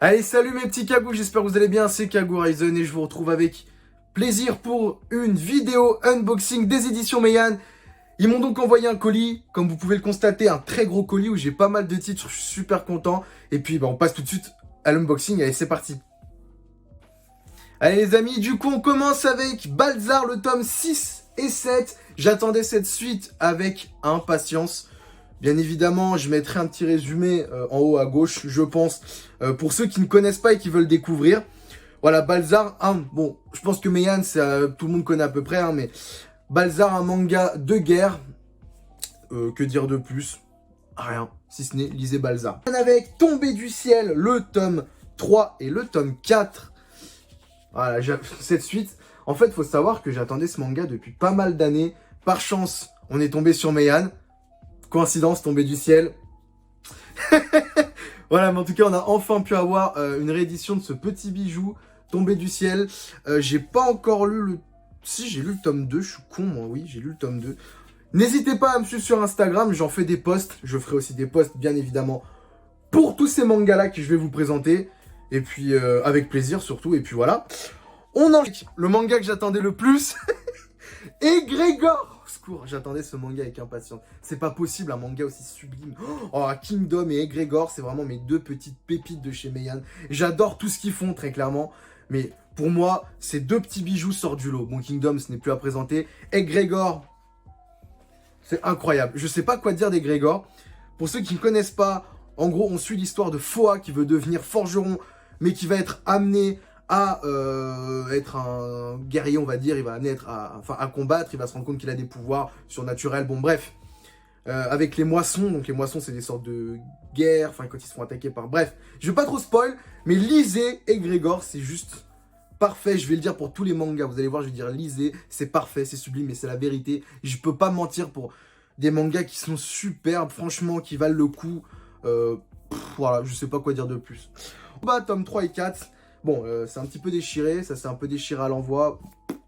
Allez, salut mes petits cagous, j'espère que vous allez bien, c'est Kagou Ryzen et je vous retrouve avec plaisir pour une vidéo unboxing des éditions Meian. Ils m'ont donc envoyé un colis, comme vous pouvez le constater, un très gros colis où j'ai pas mal de titres, je suis super content. Et puis on passe tout de suite à l'unboxing, allez c'est parti. Allez les amis, du coup on commence avec Balzar, le tome 6 et 7. J'attendais cette suite avec impatience. Bien évidemment, je mettrai un petit résumé en haut à gauche, je pense, pour ceux qui ne connaissent pas et qui veulent découvrir. Voilà, Balzar, bon, je pense que Meian, tout le monde connaît à peu près, mais Balzar, un manga de guerre. Que dire de plus? Rien, si ce n'est lisez Balzar. Avec Tombé du ciel, le tome 3 et le tome 4. Voilà, cette suite. En fait, il faut savoir que j'attendais ce manga depuis pas mal d'années. Par chance, on est tombé sur Meian. Coïncidence, tombé du ciel. Voilà, mais en tout cas, on a enfin pu avoir une réédition de ce petit bijou tombé du ciel. J'ai pas encore lu le... Si, j'ai lu le tome 2, je suis con, moi, oui, j'ai lu le tome 2. N'hésitez pas à me suivre sur Instagram, j'en fais des posts. Je ferai aussi des posts, bien évidemment, pour tous ces mangas-là que je vais vous présenter. Et puis, avec plaisir, surtout. Et puis, voilà. On en... Le manga que j'attendais le plus... Egrégor, au secours, j'attendais ce manga avec impatience. C'est pas possible, un manga aussi sublime. Oh, Kingdom et Egrégor, c'est vraiment mes deux petites pépites de chez Meian. J'adore tout ce qu'ils font, très clairement. Mais pour moi, ces deux petits bijoux sortent du lot. Bon, Kingdom, ce n'est plus à présenter. Egrégor, c'est incroyable. Je sais pas quoi dire d'Egrégor. Pour ceux qui ne connaissent pas, en gros, on suit l'histoire de Foa qui veut devenir forgeron, mais qui va être amené à être un guerrier, on va dire. Il va amener à combattre, il va se rendre compte qu'il a des pouvoirs surnaturels, bon bref. Avec les moissons, donc les moissons c'est des sortes de guerres, enfin quand ils se font attaquer par... Bref, je vais pas trop spoil, mais lisez Egrégor, c'est juste parfait, je vais le dire pour tous les mangas, vous allez voir, je vais dire lisez, c'est parfait, c'est sublime, mais c'est la vérité. Je peux pas mentir pour des mangas qui sont superbes, franchement, qui valent le coup. Voilà, je sais pas quoi dire de plus. Bah, tome 3 et 4... Bon, c'est un petit peu déchiré, ça s'est un peu déchiré à l'envoi,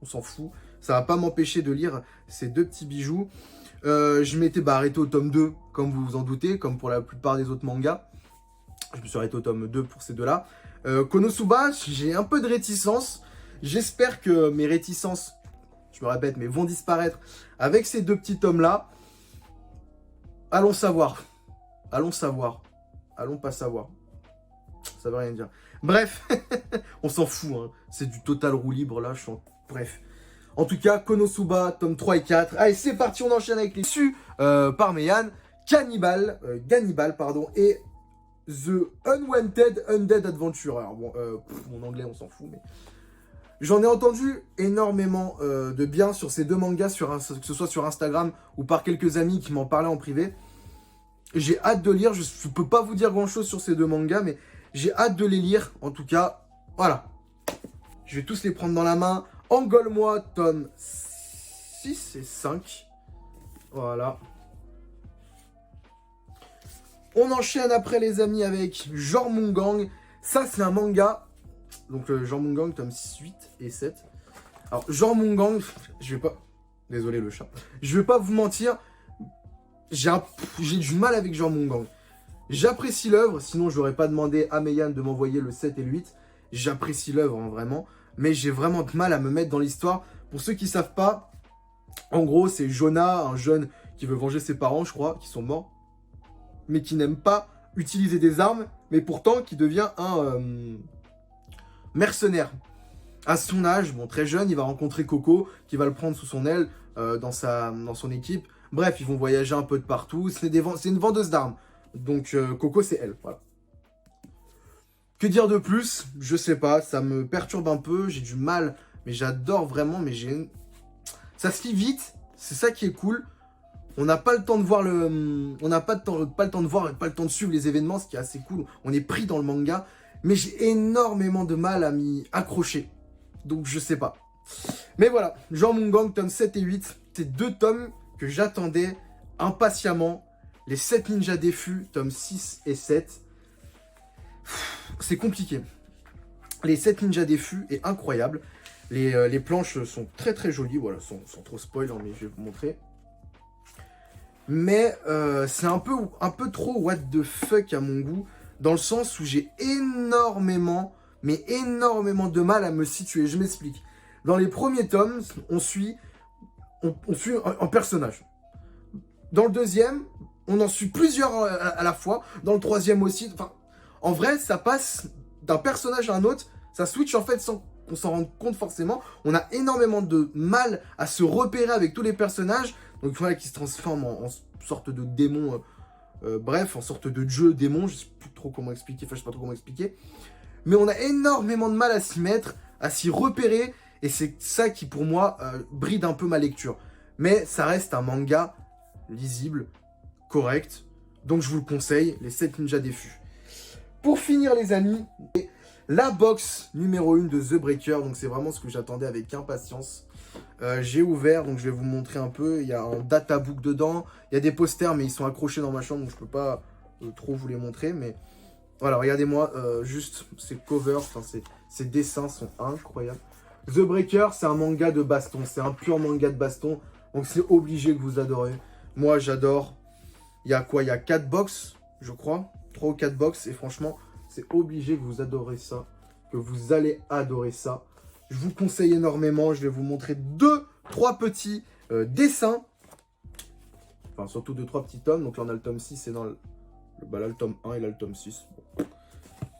on s'en fout. Ça va pas m'empêcher de lire ces deux petits bijoux. Je m'étais arrêté au tome 2, comme vous vous en doutez, comme pour la plupart des autres mangas. Je me suis arrêté au tome 2 pour ces deux-là. Konosuba, j'ai un peu de réticence. J'espère que mes réticences, je me répète, mais vont disparaître avec ces deux petits tomes-là. Allons savoir. Allons savoir. Allons pas savoir. Ça veut rien dire. Bref, on s'en fout, hein. C'est du total roue libre là, bref. En tout cas, Konosuba, tome 3 et 4. Allez, c'est parti, on enchaîne avec les su par Meian, Gannibal, pardon, et The Unwanted Undead Adventure. Alors bon, mon anglais, on s'en fout, mais... J'en ai entendu énormément de bien sur ces deux mangas, que ce soit sur Instagram ou par quelques amis qui m'en parlaient en privé. J'ai hâte de lire, je peux pas vous dire grand chose sur ces deux mangas, mais j'ai hâte de les lire, en tout cas, voilà. Je vais tous les prendre dans la main. Engole-moi, tome 6 et 5. Voilà. On enchaîne après, les amis, avec Jormungand. Ça, c'est un manga. Donc, Jormungand, tome 8 et 7. Alors, Jormungand, je vais pas... Désolé, le chat. Je vais pas vous mentir. J'ai du mal avec Jormungand. J'apprécie l'œuvre, sinon je n'aurais pas demandé à Meian de m'envoyer le 7 et le 8. J'apprécie l'œuvre, hein, vraiment. Mais j'ai vraiment de mal à me mettre dans l'histoire. Pour ceux qui ne savent pas, en gros, c'est Jonah, un jeune qui veut venger ses parents, je crois, qui sont morts. Mais qui n'aime pas utiliser des armes, mais pourtant qui devient un mercenaire. À son âge, bon, très jeune, il va rencontrer Coco, qui va le prendre sous son aile, dans son équipe. Bref, ils vont voyager un peu de partout. C'est une vendeuse d'armes. Donc, Coco, c'est elle, voilà. Que dire de plus? Je sais pas, ça me perturbe un peu, j'ai du mal, mais j'adore vraiment, mais ça se lit vite, c'est ça qui est cool. On n'a pas le temps de voir on n'a pas le temps de voir et pas le temps de suivre les événements, ce qui est assez cool. On est pris dans le manga, mais j'ai énormément de mal à m'y accrocher. Donc, je sais pas. Mais voilà, Jormungand, tome 7 et 8, c'est deux tomes que j'attendais impatiemment. Les 7 ninjas défus, tome 6 et 7. C'est compliqué. Les 7 ninjas défus est incroyable. Les planches sont très très jolies. Voilà, sans trop spoil, hein, mais je vais vous montrer. Mais c'est un peu trop what the fuck à mon goût. dans le sens où j'ai énormément, mais énormément de mal à me situer. Je m'explique. Dans les premiers tomes, on suit un personnage. Dans le deuxième, on en suit plusieurs à la fois. Dans le troisième aussi. Enfin, en vrai, ça passe d'un personnage à un autre. Ça switch en fait sans qu'on s'en rende compte forcément. On a énormément de mal à se repérer avec tous les personnages. Donc voilà, qui se transforment en sorte de démon. Bref, en sorte de dieu démon. Je sais plus trop comment expliquer. Enfin, je sais pas trop comment expliquer. Mais on a énormément de mal à s'y mettre, à s'y repérer. Et c'est ça qui, pour moi, bride un peu ma lecture. Mais ça reste un manga lisible, correct. Donc je vous le conseille, les 7 ninjas défus. Pour finir, les amis, la box numéro 1 de The Breaker. Donc c'est vraiment ce que j'attendais avec impatience. J'ai ouvert, donc je vais vous montrer un peu. Il y a un databook dedans. Il y a des posters, mais ils sont accrochés dans ma chambre, donc je peux pas trop vous les montrer. Mais voilà, regardez-moi, juste ces covers, enfin ces dessins sont incroyables. The Breaker, c'est un manga de baston. C'est un pur manga de baston. Donc c'est obligé que vous adorez. Moi, j'adore. Il y a quoi? Il y a 4 box, je crois. 3 ou 4 box. Et franchement, c'est obligé que vous adorez ça. Que vous allez adorer ça. Je vous conseille énormément. Je vais vous montrer 2-3 petits dessins. Enfin, surtout 2-3 petits tomes. Donc là, on a le tome 6 et dans le tome 1 et là, le tome 6. Bon.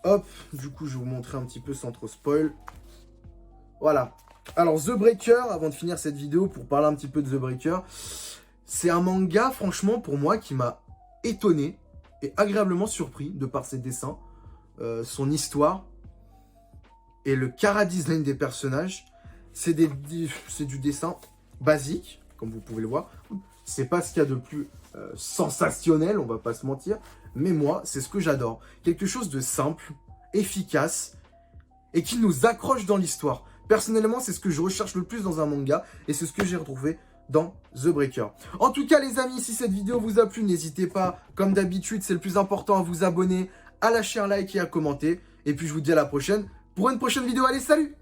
Hop, du coup, je vais vous montrer un petit peu sans trop spoil. Voilà. Alors, The Breaker, avant de finir cette vidéo, pour parler un petit peu de The Breaker, c'est un manga, franchement, pour moi, qui m'a étonné et agréablement surpris de par ses dessins, son histoire et le chara-design des personnages. C'est du dessin basique, comme vous pouvez le voir. C'est pas ce qu'il y a de plus sensationnel, on va pas se mentir. Mais moi, c'est ce que j'adore. Quelque chose de simple, efficace et qui nous accroche dans l'histoire. Personnellement, c'est ce que je recherche le plus dans un manga et c'est ce que j'ai retrouvé dans The Breaker. En tout cas, les amis, si cette vidéo vous a plu, n'hésitez pas, comme d'habitude, c'est le plus important, à vous abonner, à lâcher un like et à commenter. Et puis, je vous dis à la prochaine pour une prochaine vidéo. Allez, salut!